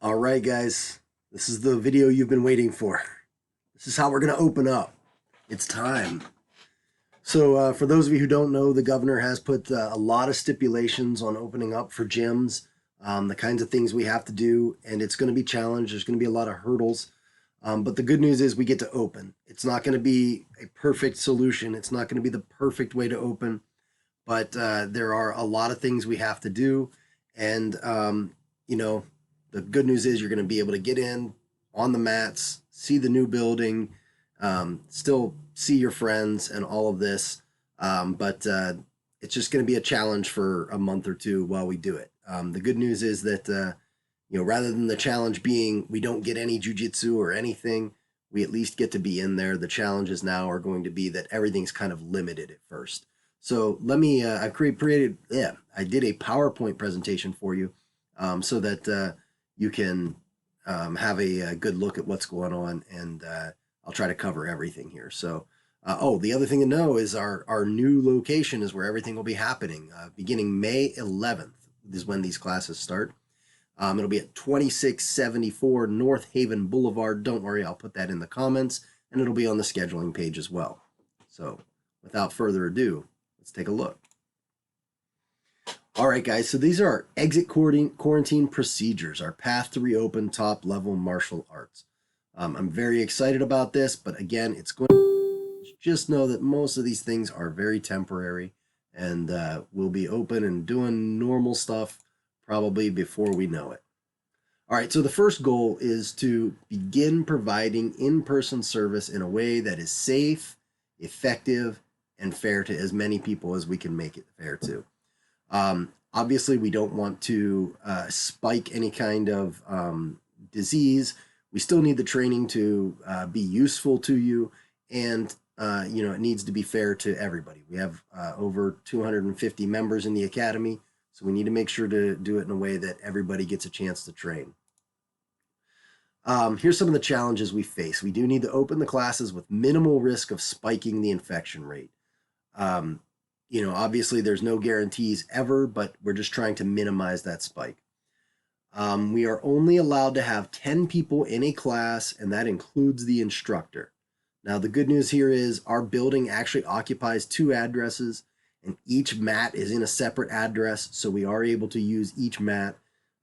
All right, guys, this is the video you've been waiting for. This is how we're going to open up. It's time. So for those of you who don't know, the governor has put a lot of stipulations on opening up for gyms, the kinds of things we have to do, and it's going to be challenged. There's going to be a lot of hurdles. But the good news is we get to open. It's not going to be a perfect solution. It's not going to be the perfect way to open, but there are a lot of things we have to do. And, you know, the good news is you're going to be able to get in on the mats, see the new building, still see your friends and all of this. But it's just going to be a challenge for a month or two while we do it. The good news is that, rather than the challenge being we don't get any jujitsu or anything, we at least get to be in there. The challenges now are going to be that everything's kind of limited at first. So let me, I did a PowerPoint presentation for you so that you can have a good look at what's going on, and I'll try to cover everything here. So, the other thing to know is our new location is where everything will be happening. Beginning May 11th is when these classes start. It'll be at 2674 North Haven Boulevard. Don't worry, I'll put that in the comments, and it'll be on the scheduling page as well. So, without further ado, let's take a look. All right, guys, so these are our exit quarantine procedures, our path to reopen top-level martial arts. I'm very excited about this, but again, it's going to just know that most of these things are very temporary, and we'll be open and doing normal stuff probably before we know it. All right, so the first goal is to begin providing in-person service in a way that is safe, effective, and fair to as many people as we can make it fair to. Obviously, we don't want to spike any kind of disease. We still need the training to be useful to you, and it needs to be fair to everybody. We have over 250 members in the academy, so we need to make sure to do it in a way that everybody gets a chance to train. Here's some of the challenges we face. We do need to open the classes with minimal risk of spiking the infection rate. Obviously there's no guarantees ever, but we're just trying to minimize that spike. We are only allowed to have 10 people in a class, and that includes the instructor. Now, the good news here is our building actually occupies 2 addresses, and each mat is in a separate address, so we are able to use each mat.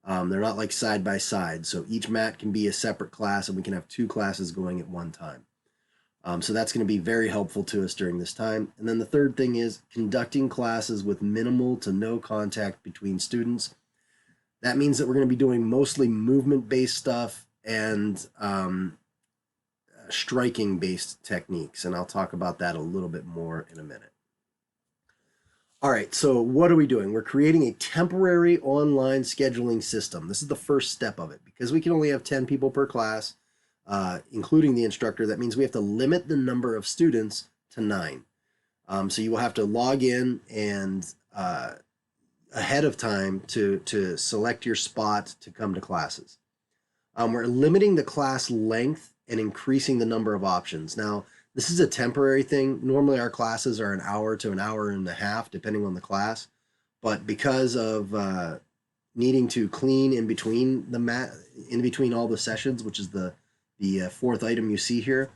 They're not like side by side, so each mat can be a separate class, and we can have 2 classes going at one time. So that's going to be very helpful to us during this time. And then the third thing is conducting classes with minimal to no contact between students. That means that we're going to be doing mostly movement-based stuff and striking-based techniques. And I'll talk about that a little bit more in a minute. All right, so what are we doing? We're creating a temporary online scheduling system. This is the first step of it. Because we can only have 10 people per class, including the instructor, that means we have to limit the number of students to 9. So you will have to log in and ahead of time to select your spot to come to classes. We're limiting the class length and increasing the number of options. Now, this is a temporary thing. Normally our classes are an hour to an hour and a half, depending on the class. But because of needing to clean in between all the sessions, which is the fourth item you see here,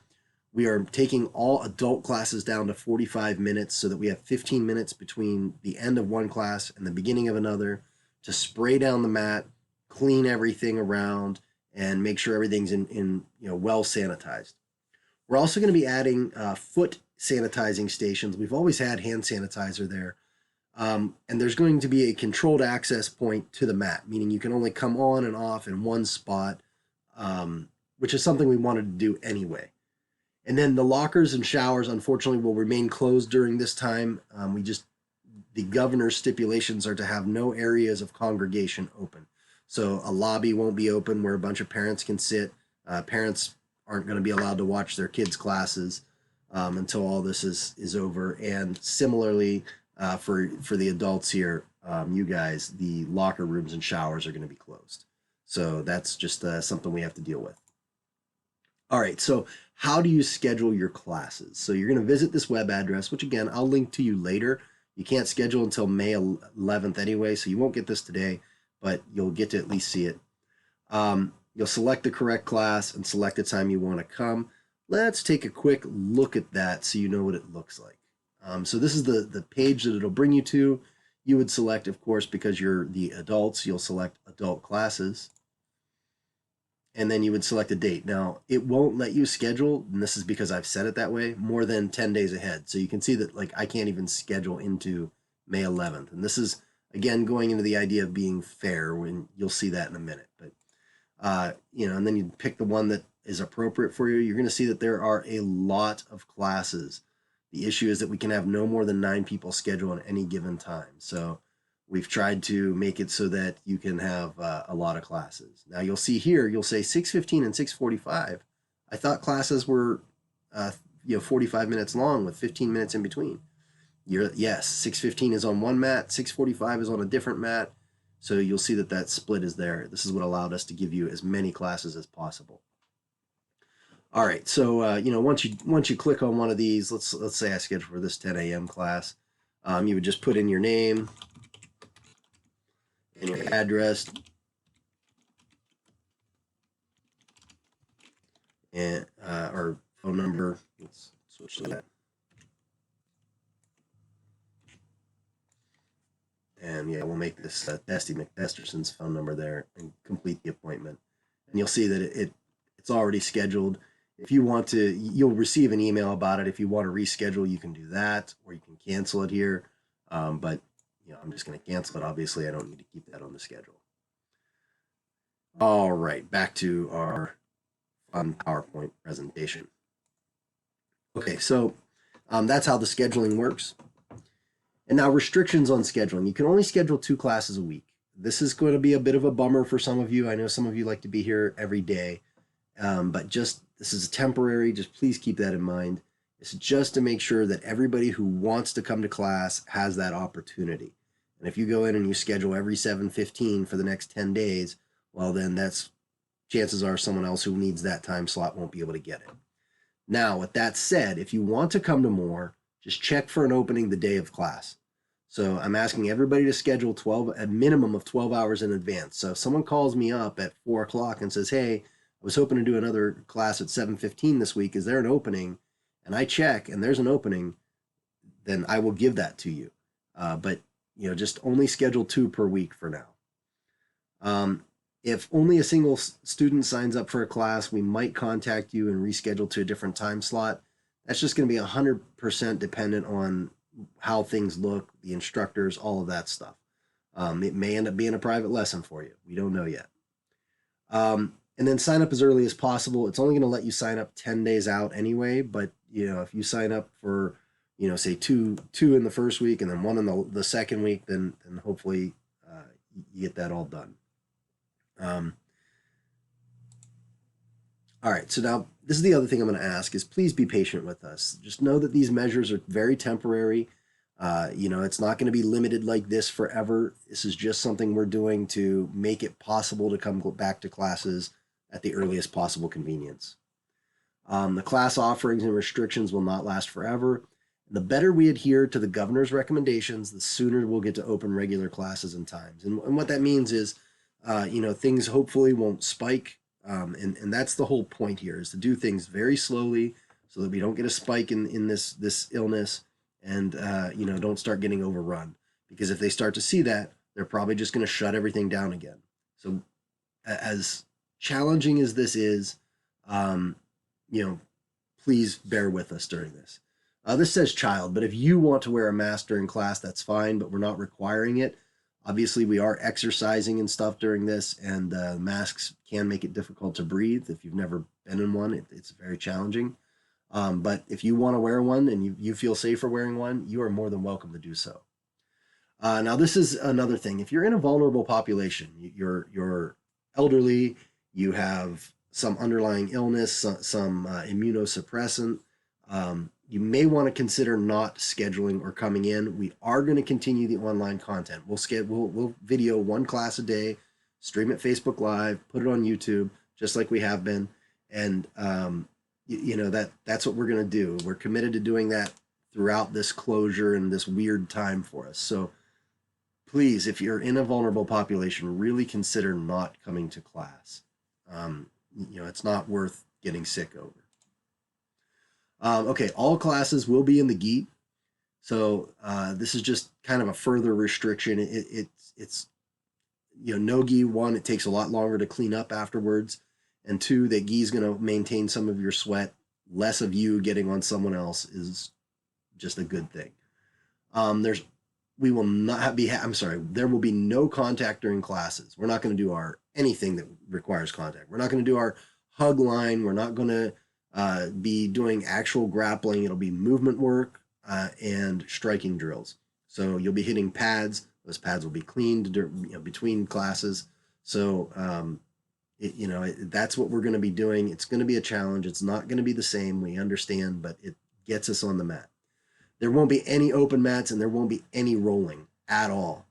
we are taking all adult classes down to 45 minutes so that we have 15 minutes between the end of one class and the beginning of another to spray down the mat, clean everything around, and make sure everything's well sanitized. We're also going to be adding foot sanitizing stations. We've always had hand sanitizer there. And there's going to be a controlled access point to the mat, meaning you can only come on and off in one spot, which is something we wanted to do anyway. And then the lockers and showers, unfortunately, will remain closed during this time. The governor's stipulations are to have no areas of congregation open. So a lobby won't be open where a bunch of parents can sit. Parents aren't going to be allowed to watch their kids' classes until all this is over. And similarly, for the adults here, you guys, the locker rooms and showers are going to be closed. So that's just something we have to deal with. All right, so how do you schedule your classes? So you're going to visit this web address, which again, I'll link to you later. You can't schedule until May 11th anyway, so you won't get this today, but you'll get to at least see it. You'll select the correct class and select the time you want to come. Let's take a quick look at that so you know what it looks like. So this is the page that it'll bring you to. You would select, of course, because you're the adults, you'll select adult classes. And then you would select a date. Now, it won't let you schedule, and this is because I've set it that way, more than 10 days ahead. So you can see that like I can't even schedule into May 11th. And this is, again, going into the idea of being fair, when you'll see that in a minute. But, and then you pick the one that is appropriate for you. You're going to see that there are a lot of classes. The issue is that we can have no more than 9 people scheduled at any given time. So we've tried to make it so that you can have a lot of classes. Now you'll see here, you'll say 6:15 and 6:45. I thought classes were 45 minutes long with 15 minutes in between. Yes, 6:15 is on one mat, 6:45 is on a different mat. So you'll see that that split is there. This is what allowed us to give you as many classes as possible. All right, so once you click on one of these, let's say I schedule for this 10 a.m. class, you would just put in your name and your address, and or phone number. Let's switch to that. And yeah, we'll make this Dusty McDesterson's phone number there and complete the appointment. And you'll see that it's already scheduled. If you want to, you'll receive an email about it. If you want to reschedule, you can do that, or you can cancel it here. But I'm just going to cancel it. Obviously, I don't need to keep that on the schedule. All right, back to our fun PowerPoint presentation. Okay, so that's how the scheduling works. And now restrictions on scheduling. You can only schedule 2 classes a week. This is going to be a bit of a bummer for some of you. I know some of you like to be here every day, but this is temporary. Just please keep that in mind. It's just to make sure that everybody who wants to come to class has that opportunity. And if you go in and you schedule every 7:15 for the next 10 days, well, then chances are someone else who needs that time slot won't be able to get it. Now, with that said, if you want to come to more, just check for an opening the day of class. So I'm asking everybody to schedule a minimum of 12 hours in advance. So if someone calls me up at 4 o'clock and says, hey, I was hoping to do another class at 7:15 this week, is there an opening? And I check and there's an opening, then I will give that to you. But just only schedule 2 per week for now. If only a single student signs up for a class, we might contact you and reschedule to a different time slot. That's just going to be 100% dependent on how things look, the instructors, all of that stuff. It may end up being a private lesson for you. We don't know yet. And then sign up as early as possible. It's only going to let you sign up 10 days out anyway. But, if you sign up for, say two in the first week and then 1 in the second week, then hopefully you get that all done. All right, so now this is the other thing I'm going to ask is please be patient with us. Just know that these measures are very temporary. It's not going to be limited like this forever. This is just something we're doing to make it possible to come back to classes at the earliest possible convenience. The class offerings and restrictions will not last forever. The better we adhere to the governor's recommendations, the sooner we'll get to open regular classes and times. And what that means is, things hopefully won't spike. And that's the whole point here, is to do things very slowly so that we don't get a spike in this illness and don't start getting overrun. Because if they start to see that, they're probably just going to shut everything down again. So as challenging as this is, please bear with us during this. This says child, but if you want to wear a mask during class, that's fine, but we're not requiring it. Obviously, we are exercising and stuff during this, and masks can make it difficult to breathe. If you've never been in one, it's very challenging. But if you want to wear one and you feel safer wearing one, you are more than welcome to do so. Now, this is another thing. If you're in a vulnerable population, you're elderly, you have some underlying illness, some immunosuppressant, you may want to consider not scheduling or coming in. We are going to continue the online content. We'll video 1 class a day, stream it Facebook Live, put it on YouTube, just like we have been. And that's what we're going to do. We're committed to doing that throughout this closure and this weird time for us. So please, if you're in a vulnerable population, really consider not coming to class. It's not worth getting sick over. Okay, all classes will be in the gi. So this is just kind of a further restriction. It's no gi. One, it takes a lot longer to clean up afterwards, and two, that gi is going to maintain some of your sweat. Less of you getting on someone else is just a good thing. We will not be. I'm sorry. There will be no contact during classes. We're not going to do anything that requires contact. We're not going to do our hug line. We're not going to be doing actual grappling. It'll be movement work and striking drills. So you'll be hitting pads. Those pads will be cleaned between classes. So that's what we're going to be doing. It's going to be a challenge. It's not going to be the same. We understand, but it gets us on the mat. There won't be any open mats and there won't be any rolling at all.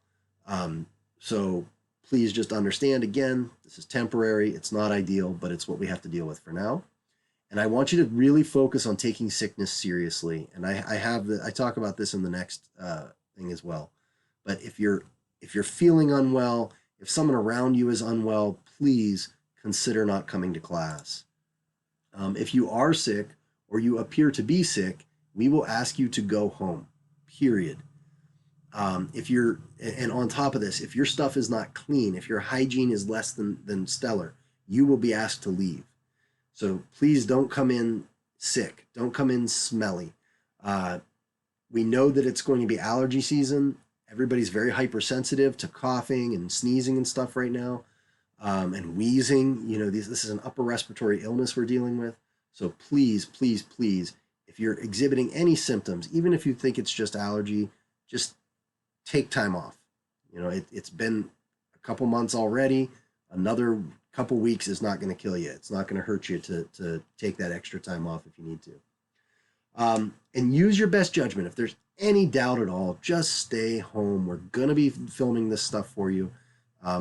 So please just understand, again, this is temporary. It's not ideal, but it's what we have to deal with for now. And I want you to really focus on taking sickness seriously. And I talk about this in the next thing as well. But if you're feeling unwell, if someone around you is unwell, please consider not coming to class. If you are sick or you appear to be sick, we will ask you to go home, period. And on top of this, if your stuff is not clean, if your hygiene is less than stellar, you will be asked to leave. So please don't come in sick. Don't come in smelly. We know that it's going to be allergy season. Everybody's very hypersensitive to coughing and sneezing and stuff right now, and wheezing. This is an upper respiratory illness we're dealing with. So please, please, please, if you're exhibiting any symptoms, even if you think it's just allergy, just take time off. It's been a couple months already. Another couple weeks is not going to kill you. It's not going to hurt you to take that extra time off if you need to. And use your best judgment. If there's any doubt at all, just stay home. We're going to be filming this stuff for you.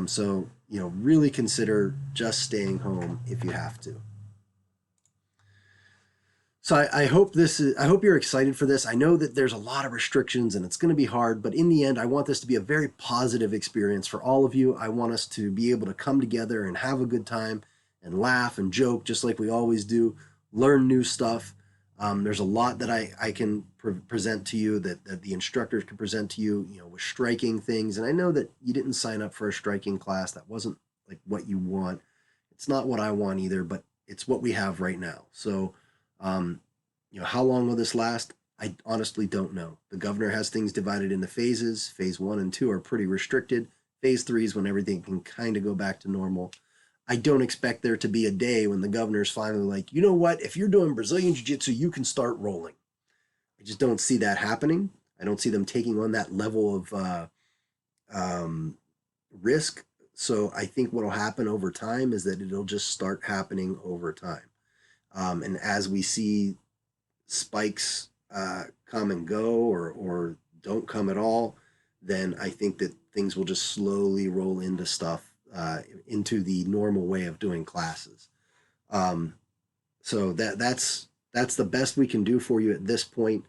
So really consider just staying home if you have to. So I hope you're excited for this. I know that there's a lot of restrictions and it's going to be hard, but in the end, I want this to be a very positive experience for all of you. I want us to be able to come together and have a good time and laugh and joke just like we always do, learn new stuff. There's a lot that I can present to you that the instructors can present to you, with striking things. And I know that you didn't sign up for a striking class. That wasn't like what you want. It's not what I want either, but it's what we have right now. So, how long will this last? I honestly don't know. The governor has things divided into phases. Phase 1 and 2 are pretty restricted. Phase 3 is when everything can kind of go back to normal. I don't expect there to be a day when the governor's finally like, you know what? If you're doing Brazilian Jiu-Jitsu, you can start rolling. I just don't see that happening. I don't see them taking on that level of risk. So I think what will happen over time is that it'll just start happening over time. And as we see spikes come and go or don't come at all, then I think that things will just slowly roll into stuff, into the normal way of doing classes. So that's the best we can do for you at this point.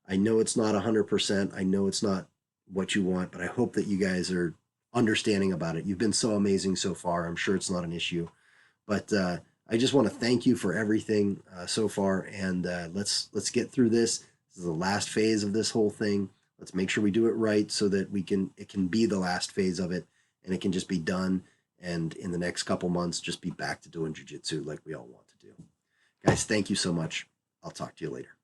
I know it's not 100%. I know it's not what you want, but I hope that you guys are understanding about it. You've been so amazing so far. I'm sure it's not an issue, but I just want to thank you for everything so far, and let's get through this. This is the last phase of this whole thing. Let's make sure we do it right so that it can be the last phase of it, and it can just be done. And in the next couple months, just be back to doing jiu-jitsu like we all want to do. Guys, thank you so much. I'll talk to you later.